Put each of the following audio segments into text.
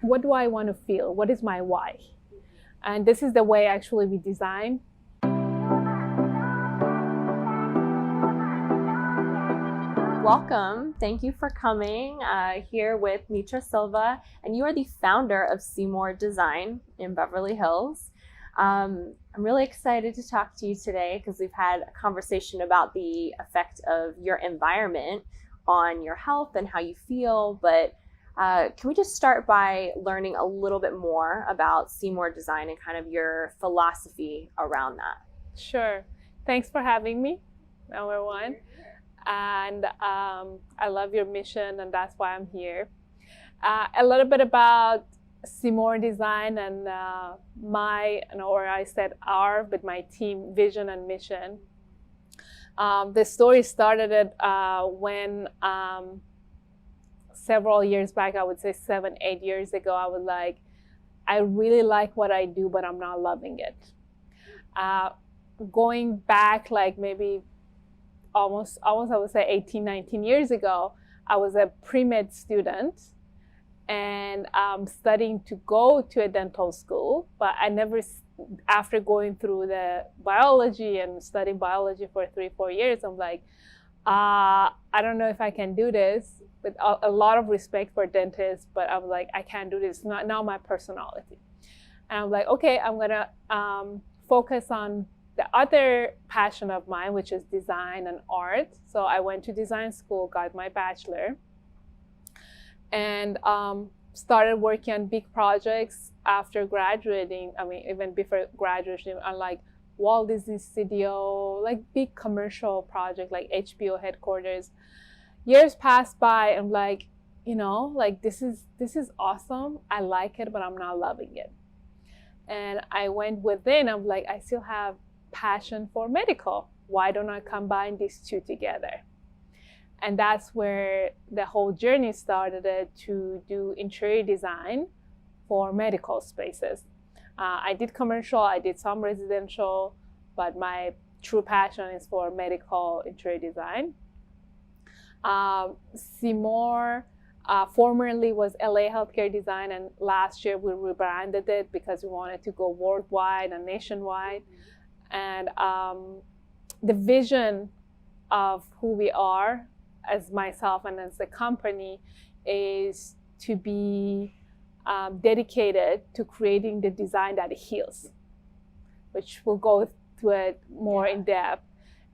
what do I want to feel? What is my why? And this is the way actually we design. Welcome. Thank you for coming here with Mitra Silva, and you are the founder of Simour Design in Beverly Hills. I'm really excited to talk to you today because we've had a conversation about the effect of your environment on your health and how you feel, but can we just start by learning a little bit more about Simour Design and kind of your philosophy around that? Sure. Thanks for having me, number one. And I love your mission, and that's why I'm here. A little bit about Simour Design and or I said our, with my team, vision and mission. The story started when several years back, I would say 7-8 years ago, I was like, I really like what I do, but I'm not loving it. Going back like maybe almost I would say 18-19 years ago, I was a pre-med student and studying to go to a dental school, but I never, after going through the biology and studying biology for 3-4 years, I'm like, I don't know if I can do this, with a lot of respect for dentists, but I was like, I can't do this, not my personality. And I'm like, okay, I'm gonna focus on the other passion of mine, which is design and art. So I went to design school, got my bachelor, and started working on big projects after graduating. I mean, even before graduation, on like Walt Disney studio, like big commercial project, like HBO headquarters. Years passed by, and like, you know, like this is awesome. I like it, but I'm not loving it. And I went within. I'm like, I still have passion for medical. Why don't I combine these two together? And that's where the whole journey started, to do interior design for medical spaces. I did commercial, I did some residential, but my true passion is for medical interior design. Simour formerly was LA Healthcare Design, and last year we rebranded it because we wanted to go worldwide and nationwide. And the vision of who we are as myself and as the company is to be dedicated to creating the design that heals, which we'll go through it more in depth.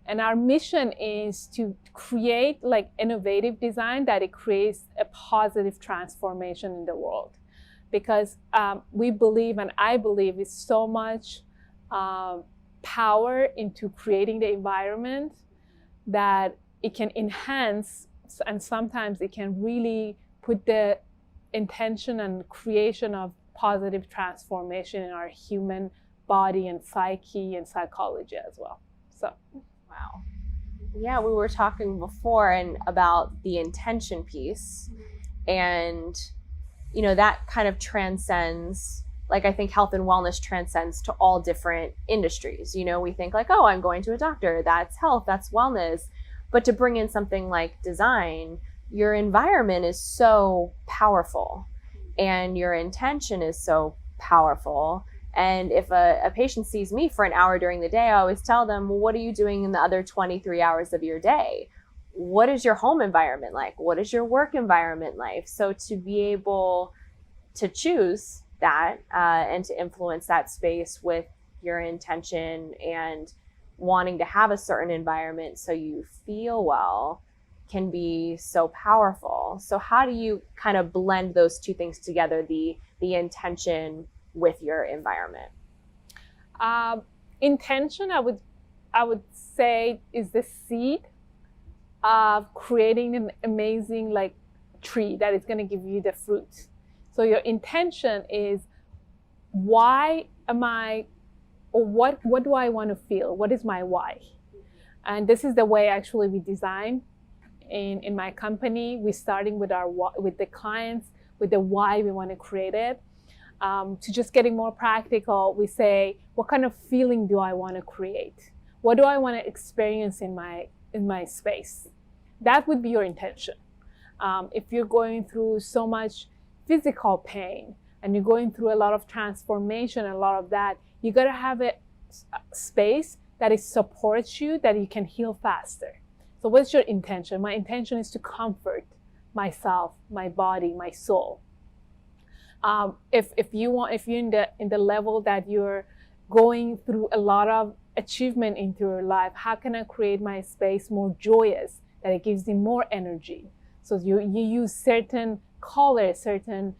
And our mission is to create like innovative design that it creates a positive transformation in the world. Because we believe, and I believe, is so much power into creating the environment that it can enhance, and sometimes it can really put the intention and creation of positive transformation in our human body and psyche and psychology as well. So, wow. Yeah, we were talking before and about the intention piece, and you know, that kind of transcends, like, I think health and wellness transcends to all different industries. You know, we think like, oh, I'm going to a doctor, that's health, that's wellness. But to bring in something like design, your environment is so powerful and your intention is so powerful. And if a patient sees me for an hour during the day, I always tell them, well, what are you doing in the other 23 hours of your day? What is your home environment like? What is your work environment like? So to be able to choose that and to influence that space with your intention and wanting to have a certain environment so you feel well can be so powerful. So how do you kind of blend those two things together, the intention with your environment? Intention, I would say, is the seed of creating an amazing like tree that is going to give you the fruit. So your intention is, why am I, or what do I want to feel? What is my why? And this is the way actually we design in my company. We're starting with the clients, with the why we want to create it. To just getting more practical, we say, what kind of feeling do I want to create? What do I want to experience in my space? That would be your intention. If you're going through so much physical pain and you're going through a lot of transformation, a lot of that, you got to have a space that it supports you, that you can heal faster. So what's your intention? My intention is to comfort myself, my body, my soul. If you're in the level that you're going through a lot of achievement into your life, how can I create my space more joyous, that it gives you more energy? So you use certain colors, certain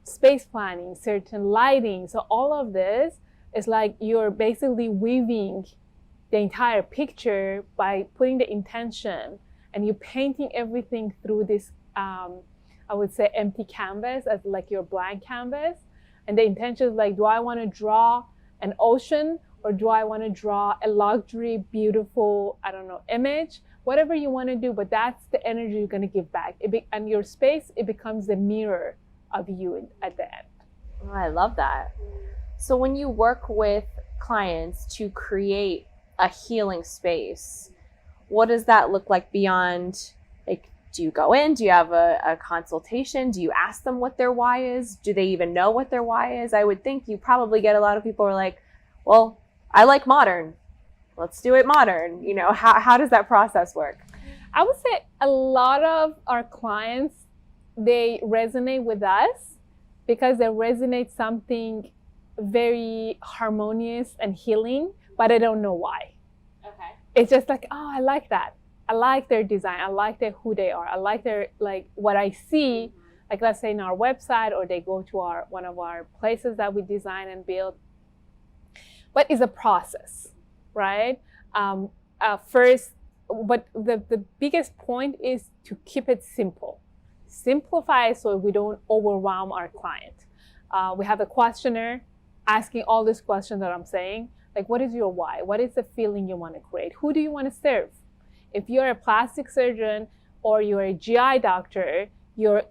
space planning, certain lighting. So all of this is like you're basically weaving the entire picture by putting the intention, and you're painting everything through this, I would say, empty canvas, as like your blank canvas. And the intention is like, do I want to draw an ocean, or do I want to draw a luxury, beautiful, I don't know, image? Whatever you want to do, but that's the energy you're going to give back. And your space, it becomes the mirror of you at the end. Oh, I love that. So when you work with clients to create a healing space, what does that look like beyond, like, do you go in, do you have a consultation, do you ask them what their why is, do they even know what their why is? I would think you probably get a lot of people who are like, well, I like modern, let's do it modern. You know, how does that process work? I would say a lot of our clients, they resonate with us because they resonate something very harmonious and healing, but I don't know why. Okay. It's just like, oh, I like that. I like their design. I like who they are. I like their, like, what I see, like, let's say in our website, or they go to one of our places that we design and build. But it's a process, right? First, but the biggest point is to keep it simple. Simplify so we don't overwhelm our client. We have a questionnaire asking all these questions that I'm saying. Like, what is your why? What is the feeling you want to create? Who do you want to serve? If you're a plastic surgeon or you're a GI doctor, your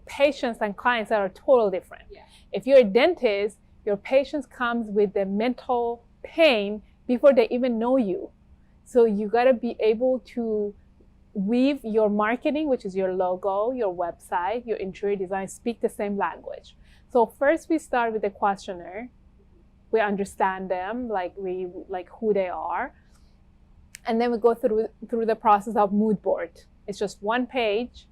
patients and clients are totally different. Yeah. If you're a dentist, your patients comes with the mental pain before they even know you. So you got to be able to weave your marketing, which is your logo, your website, your interior design, speak the same language. So first we start with the questionnaire. We understand them, like who they are. And then we go through the process of mood board. It's just one page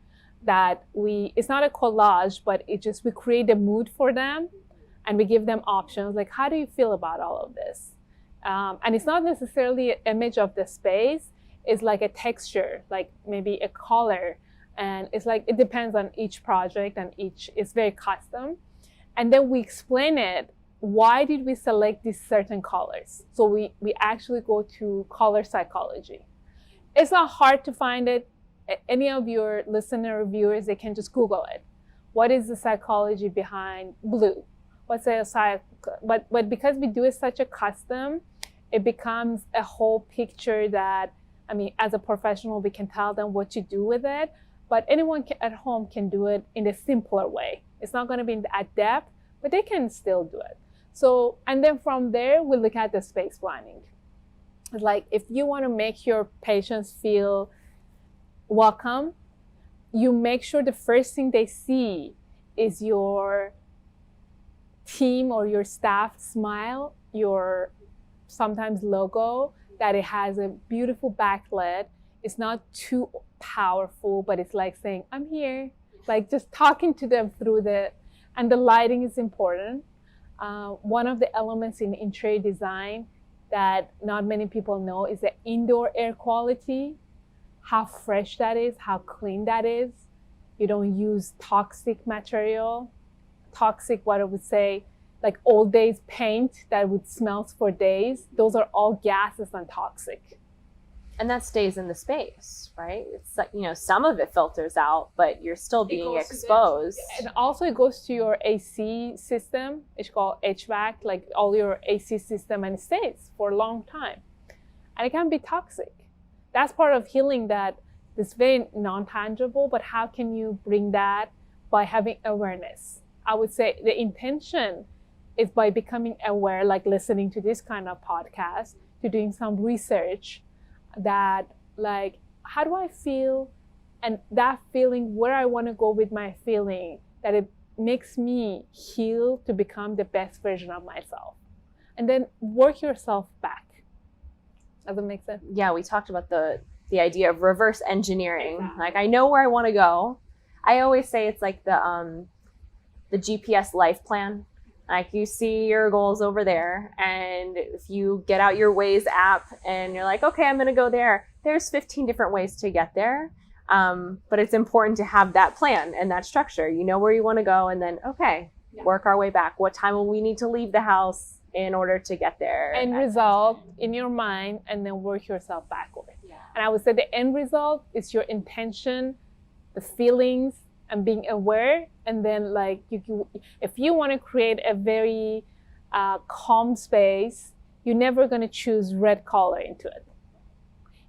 that it's not a collage, but we create a mood for them, and we give them options, like, how do you feel about all of this? And it's not necessarily an image of the space, it's like a texture, like maybe a color. And it's like, it depends on each project, and it's very custom. And then we explain it. Why did we select these certain colors? So we actually go to color psychology. It's not hard to find it. Any of your listener or viewers, they can just Google it. What is the psychology behind blue? But because we do it such a custom, it becomes a whole picture that, I mean, as a professional, we can tell them what to do with it, but anyone at home can do it in a simpler way. It's not going to be at depth, but they can still do it. So, and then from there, we look at the space planning. Like, if you want to make your patients feel welcome, you make sure the first thing they see is your team or your staff smile, your sometimes logo, that it has a beautiful backlit. It's not too powerful, but it's like saying, I'm here. Like, just talking to them through and the lighting is important. One of the elements in interior design that not many people know is the indoor air quality, how fresh that is, how clean that is. You don't use toxic material. Toxic, what I would say, like old days paint that would smell for days. Those are all gases and toxic. And that stays in the space, right? It's like, some of it filters out, but you're still being exposed. And also it goes to your AC system. It's called HVAC, like all your AC system, and it stays for a long time. And it can be toxic. That's part of healing, that it's very non-tangible, but how can you bring that? By having awareness. I would say the intention is by becoming aware, like listening to this kind of podcast, to doing some research, that, like, how do I feel, and that feeling, where I want to go with my feeling, that it makes me heal to become the best version of myself. And then work yourself back. Does that make sense? Yeah, we talked about the idea of reverse engineering. Exactly. Like, I know where I want to go. I always say it's like the GPS life plan. Like, you see your goals over there, and if you get out your Waze app and you're like, okay, I'm going to go there, there's 15 different ways to get there. But it's important to have that plan and that structure. You know where you want to go, and then, okay, work our way back. What time will we need to leave the house in order to get there? End result in your mind, and then work yourself backward. Yeah. And I would say the end result is your intention, the feelings, and being aware. And then, like, if you want to create a very calm space, you're never going to choose red color into it.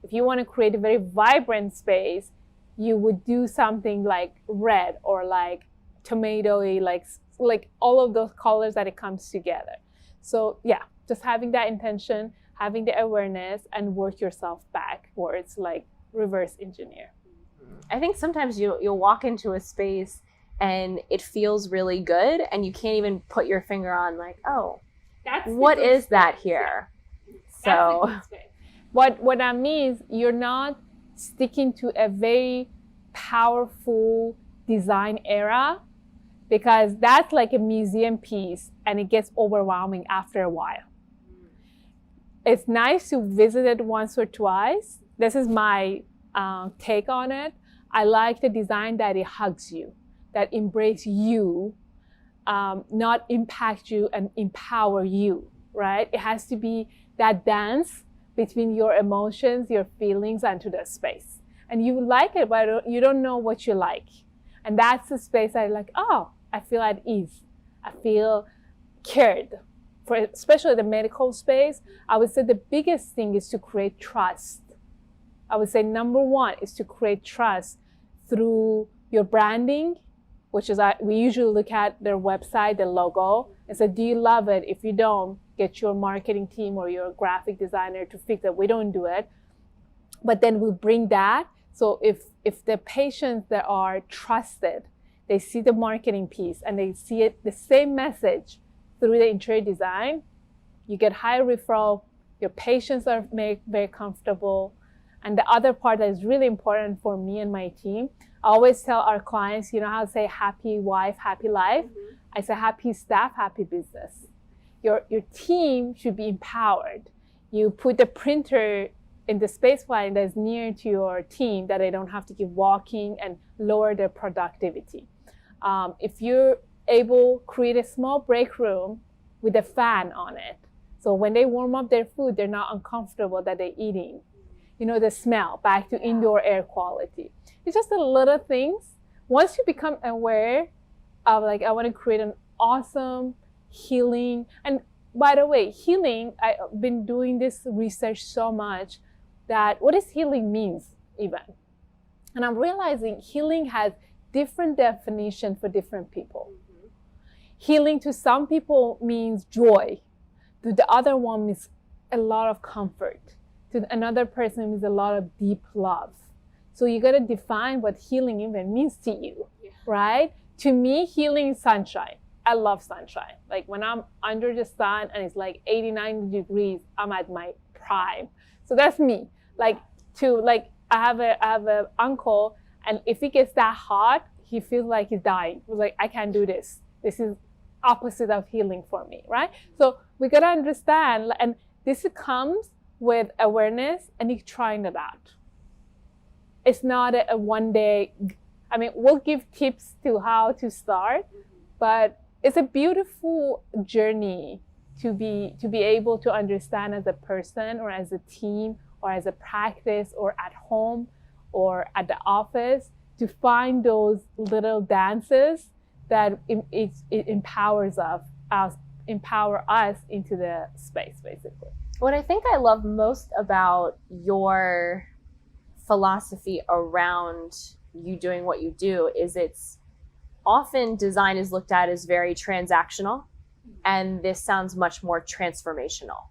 If you want to create a very vibrant space, you would do something like red or like tomatoey, like all of those colors that it comes together. So yeah, just having that intention, having the awareness, and work yourself backwards, like reverse engineer. I think sometimes you'll walk into a space and it feels really good, and you can't even put your finger on, like, oh, what is that here? So what that means, you're not sticking to a very powerful design era, because that's like a museum piece and it gets overwhelming after a while. It's nice to visit it once or twice. This is my take on it. I like the design that it hugs you, that embrace you, not impact you and empower you, right? It has to be that dance between your emotions, your feelings, and to the space. And you like it, but you don't know what you like. And that's the space I like, oh, I feel at ease. I feel cared. For especially the medical space, I would say the biggest thing is to create trust. I would say number one is to create trust through your branding, which is we usually look at their website, the logo, and say, do you love it? If you don't, get your marketing team or your graphic designer to fix it. We don't do it. But then we bring that. So if the patients that are trusted, they see the marketing piece and they see it, the same message through the interior design, you get higher referral, your patients are made very comfortable. And the other part that is really important for me and my team, I always tell our clients, you know how to say happy wife, happy life? Mm-hmm. I say happy staff, happy business. Your team should be empowered. You put the printer in the space line that's near to your team, that they don't have to keep walking and lower their productivity. If you're able, create a small break room with a fan on it. So when they warm up their food, they're not uncomfortable that they're eating. You know, the smell, back to indoor air quality. It's just the little things. Once you become aware of, like, I want to create an awesome healing. And by the way, healing, I've been doing this research so much that what does healing means even? And I'm realizing healing has different definition for different people. Mm-hmm. Healing to some people means joy. To the other one means a lot of comfort. To another person means a lot of deep love. So you got to define what healing even means to you, right? To me, healing is sunshine. I love sunshine. Like when I'm under the sun and it's like 89 degrees, I'm at my prime. So that's me. I have an uncle, and if it gets that hot, he feels like he's dying. He's like, I can't do this. This is opposite of healing for me, right? So we got to understand, and this comes with awareness and you trying it out. It's not a one day, I mean, we'll give tips to how to start, but it's a beautiful journey to be able to understand as a person or as a team or as a practice or at home or at the office, to find those little dances that it empowers us into the space, basically. What I think I love most about your philosophy around you doing what you do is it's often design is looked at as very transactional, and this sounds much more transformational.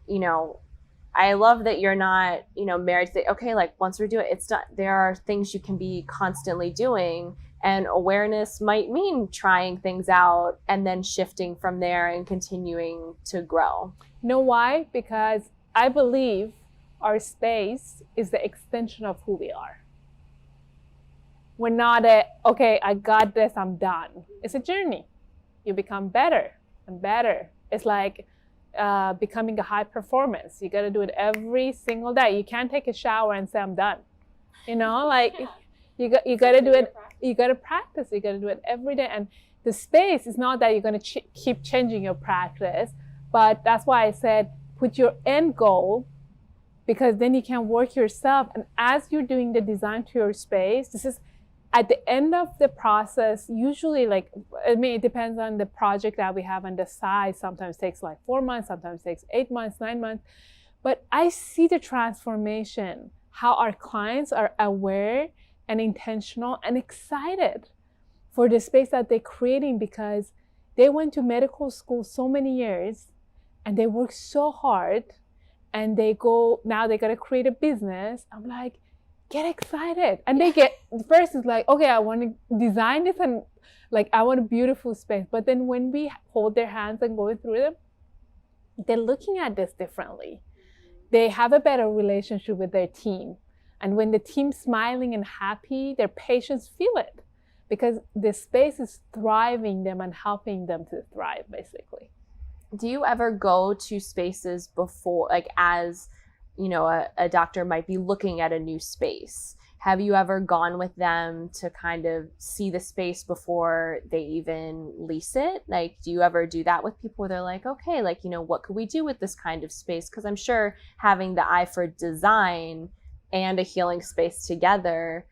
You know, I love that you're not, you know, married to, okay, like once we do it, it's done. There are things you can be constantly doing And awareness might mean trying things out and then shifting from there and continuing to grow. You know why? Because I believe our space is the extension of who we are. We're not okay, I got this, I'm done. It's a journey. You become better and better. It's like becoming a high performance. You got to do it every single day. You can't take a shower and say, I'm done. You know, like you got to do it. You got to practice. You got to do it every day. And the space is not that you're going to keep changing your practice, but that's why I said put your end goal, because then you can work yourself. And as you're doing the design to your space, this is at the end of the process, usually like, I mean, it depends on the project that we have and the size. Sometimes takes like 4 months, sometimes takes 8 months, 9 months. But I see the transformation, how our clients are aware and intentional and excited for the space that they're creating, because they went to medical school so many years and they work so hard, and now they got to create a business. I'm like, get excited. And they get, first is like, okay, I want to design this and like, I want a beautiful space. But then when we hold their hands and go through them, they're looking at this differently. They have a better relationship with their team. And when the team's smiling and happy, their patients feel it, because the space is thriving them and helping them to thrive, basically. Do you ever go to spaces before, like as, you know, a doctor might be looking at a new space? Have you ever gone with them to kind of see the space before they even lease it? Like, do you ever do that with people where they're like, okay, like, you know, what could we do with this kind of space? Because I'm sure having the eye for design and a healing space together,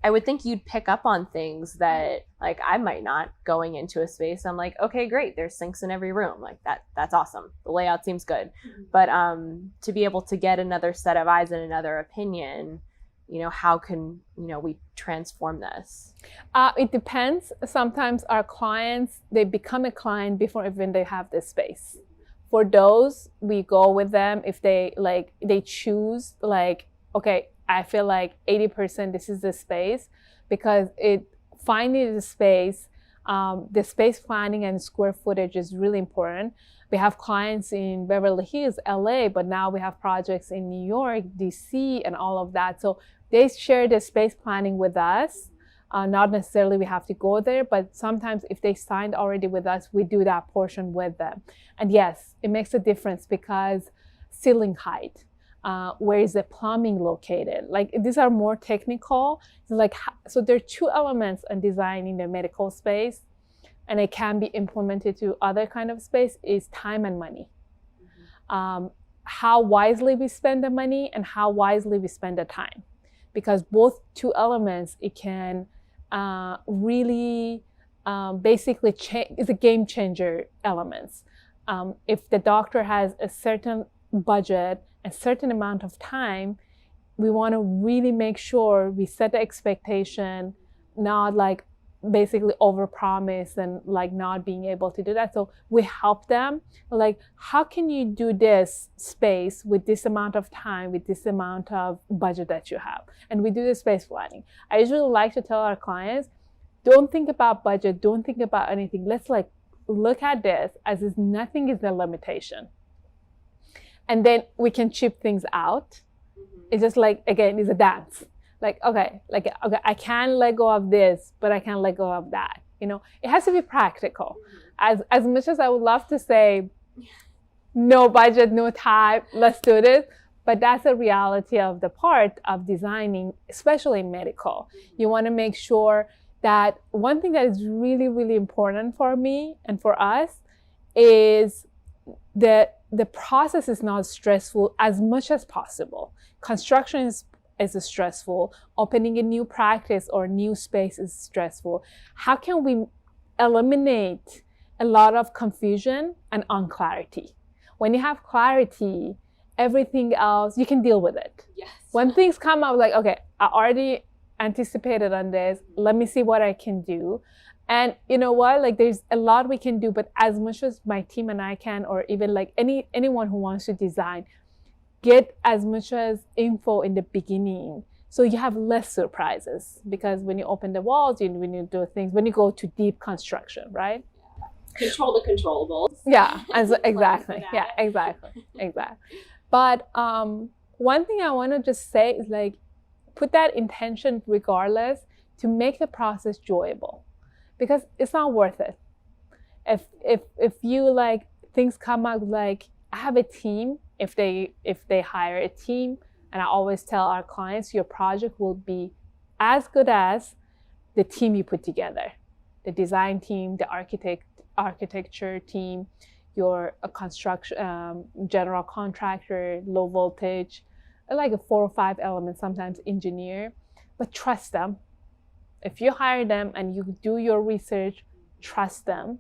I would think you'd pick up on things that like I might not. Going into a space, I'm like, okay, great, there's sinks in every room. Like that's awesome. The layout seems good. Mm-hmm. But to be able to get another set of eyes and another opinion, you know, how can, you know, we transform this? It depends. Sometimes our clients, they become a client before even they have this space. For those, we go with them if they choose like, okay, I feel like 80% this is the space, because finding the space planning and square footage is really important. We have clients in Beverly Hills, LA, but now we have projects in New York, DC, and all of that. So they share the space planning with us. Not necessarily we have to go there, but sometimes if they signed already with us, we do that portion with them. And yes, it makes a difference, because ceiling height, where is the plumbing located? Like, these are more technical. Like, so there are two elements in designing the medical space, and it can be implemented to other kind of space, is time and money. Mm-hmm. How wisely we spend the money and how wisely we spend the time, because both two elements, it can really basically is a game changer elements. If the doctor has a certain budget, a certain amount of time, we want to really make sure we set the expectation, not like basically overpromise and like not being able to do that. So we help them, like, how can you do this space with this amount of time, with this amount of budget that you have? And we do the space planning. I usually like to tell our clients, don't think about budget, don't think about anything. Let's like look at this as if nothing is a limitation. And then we can chip things out. Mm-hmm. It's just like, again, it's a dance. Like, okay, I can let go of this, but I can't let go of that. You know, it has to be practical. Mm-hmm. As much as I would love to say, no budget, no time, let's do this. But that's a reality of the part of designing, especially medical. Mm-hmm. You want to make sure that one thing that is really, really important for me and for us is that the process is not stressful as much as possible. Construction is stressful. Opening a new practice or new space is stressful. How can we eliminate a lot of confusion and unclarity? When you have clarity, everything else, you can deal with it. Yes. When things come up, like, okay, I already anticipated on this. Let me see what I can do. And you know what, like there's a lot we can do, but as much as my team and I can, or even like anyone who wants to design, get as much as info in the beginning So you have less surprises, because when you open the walls, when you do things, when you go to deep construction, right? Control the controllables. Yeah, exactly. Yeah, exactly. But one thing I want to just say is, like, put that intention regardless to make the process enjoyable, because it's not worth it. If you, like, things come out, like, I have a team, if they hire a team, and I always tell our clients, your project will be as good as the team you put together, the design team, the architecture team, your construction, general contractor, low voltage, like a 4 or 5 elements, sometimes engineer, but trust them. If you hire them and you do your research, trust them,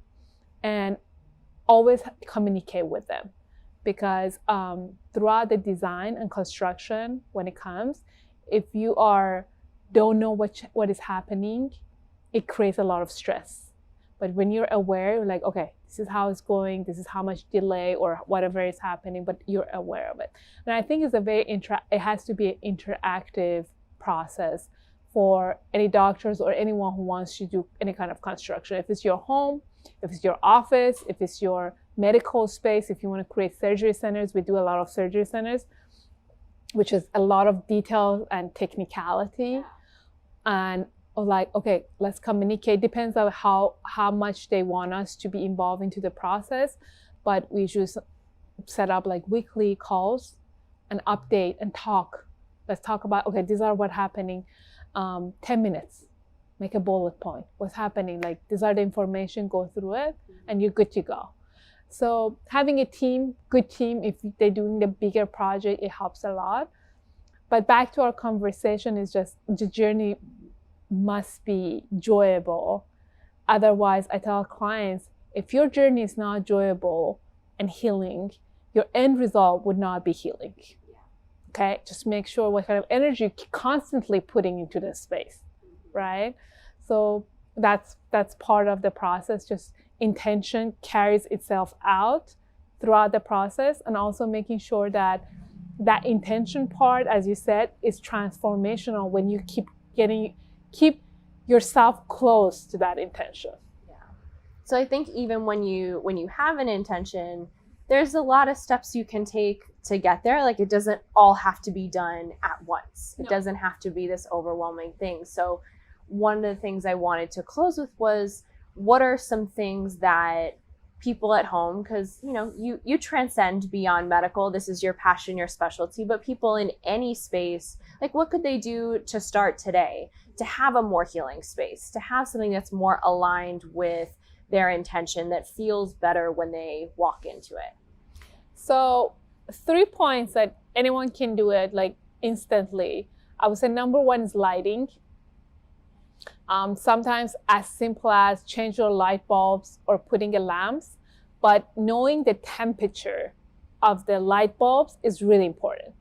and always communicate with them. Because throughout the design and construction, when it comes, if you don't know what is happening, it creates a lot of stress. But when you're aware, you're like, okay, this is how it's going, this is how much delay or whatever is happening, but you're aware of it. And I think it has to be an interactive process for any doctors or anyone who wants to do any kind of construction. If it's your home, if it's your office, if it's your medical space, if you want to create surgery centers, we do a lot of surgery centers, which is a lot of detail and technicality. And like, okay, let's communicate. Depends on how much they want us to be involved into the process, but we just set up like weekly calls and update and talk. Let's talk about, okay, these are what happening. 10 minutes, make a bullet point. What's happening? Like, these are the information, go through it, and you're good to go. So having a team, good team, if they're doing the bigger project, it helps a lot. But back to our conversation, is just the journey must be enjoyable. Otherwise, I tell clients, if your journey is not enjoyable and healing, your end result would not be healing. Okay, just make sure what kind of energy you're constantly putting into this space, right? So that's part of the process. Just intention carries itself out throughout the process, and also making sure that intention part, as you said, is transformational when you keep yourself close to that intention. Yeah. So I think even when you have an intention, there's a lot of steps you can take to get there. Like, it doesn't all have to be done at once. It doesn't have to be this overwhelming thing. So one of the things I wanted to close with was, what are some things that people at home, because you transcend beyond medical, this is your passion, your specialty, but people in any space, like, what could they do to start today to have a more healing space, to have something that's more aligned with their intention, that feels better when they walk into it? So 3 points that anyone can do it, like, instantly. I would say number 1 is lighting. Sometimes as simple as change your light bulbs or putting a lamps, but knowing the temperature of the light bulbs is really important.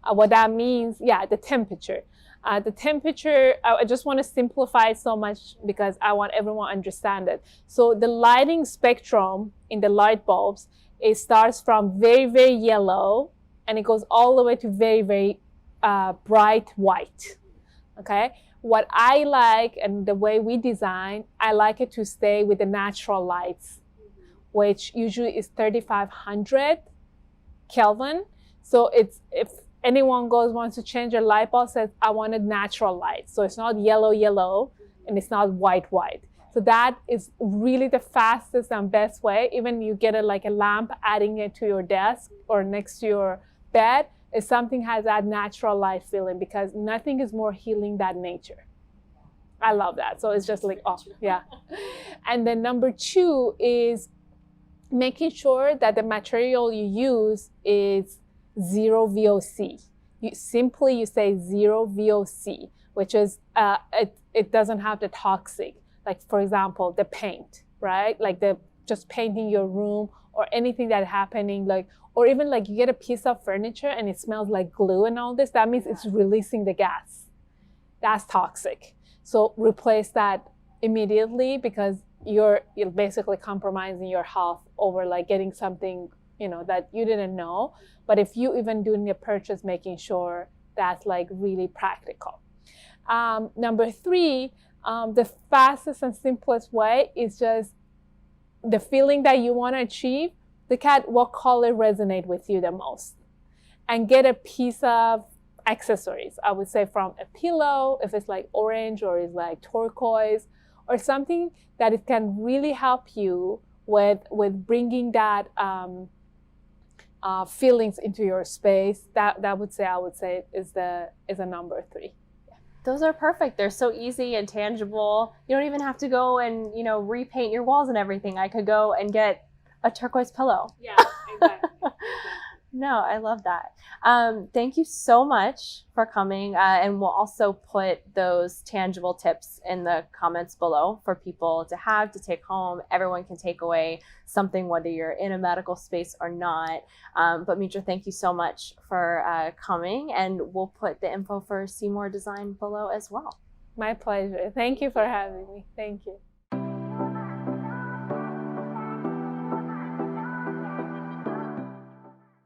What that means, the temperature. The temperature, I just want to simplify it so much because I want everyone to understand it. So the lighting spectrum in the light bulbs, it starts from very, very yellow and it goes all the way to very, very bright white, okay? What I like, and the way we design, I like it to stay with the natural lights, which usually is 3,500 Kelvin. So it's, if anyone wants to change their light bulb, says, I wanted natural light. So it's not yellow, and it's not white. So that is really the fastest and best way. Even you get a lamp, adding it to your desk or next to your bed, if something has that natural light feeling, because nothing is more healing than nature. I love that. So it's just like, oh, yeah. And then number 2 is making sure that the material you use is 0 VOC. You say 0 VOC, which is, it doesn't have the toxic. Like, for example, the paint, right? Like just painting your room or anything that happening, or even you get a piece of furniture and it smells like glue and all this, that means it's releasing the gas. That's toxic. So replace that immediately, because you're basically compromising your health over getting something, that you didn't know. But if you even doing a purchase, making sure that's like really practical. Number three, the fastest and simplest way is just the feeling that you want to achieve. Look at what color resonate with you the most and get a piece of accessories. I would say from a pillow, if it's like orange or it's like turquoise, or something that it can really help you with bringing that feelings into your space. I would say is a number three. Those are perfect. They're so easy and tangible. You don't even have to go and, repaint your walls and everything. I could go and get a turquoise pillow. Yeah, exactly. No, I love that. Thank you so much for coming. And we'll also put those tangible tips in the comments below for people to take home. Everyone can take away something, whether you're in a medical space or not. But Mitra, thank you so much for coming. And we'll put the info for Simour Design below as well. My pleasure. Thank you for having me. Thank you.